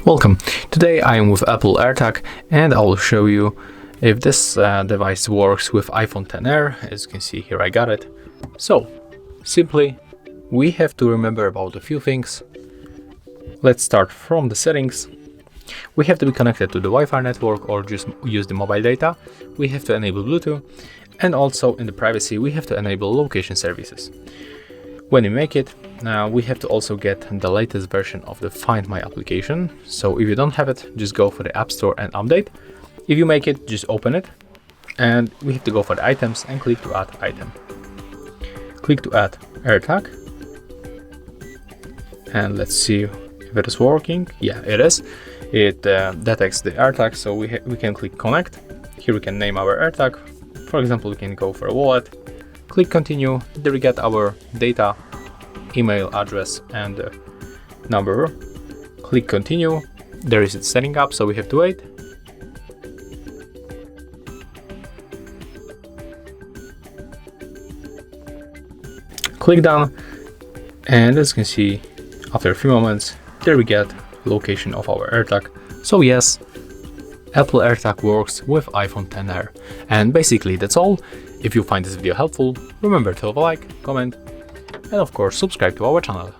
Welcome. Today I am with Apple AirTag and I will show you if this device works with iPhone XR. As you can see here, I got it. So simply we have to remember about a few things. Let's start from the settings. We have to be connected to the Wi-Fi network or just use the mobile data. We have to enable Bluetooth, and also in the privacy we have to enable location services. When we make it, we have to also get the latest version of the FindMy application. So if you don't have it, just go for the App Store and update. If you make it, just open it, and we have to go for the items and click to add item. Click to add AirTag, and let's see if it is working. Yeah, it is. It detects the AirTag, so we can click connect. Here we can name our AirTag. For example, we can go for a wallet. Click continue. There we get our data, email address and number. Click continue. There is it setting up, so we have to wait. Click done, and as you can see, after a few moments, there we get location of our AirTag. So yes, Apple AirTag works with iPhone XR. And basically that's all. If you find this video helpful, remember to leave a like, comment, and of course subscribe to our channel.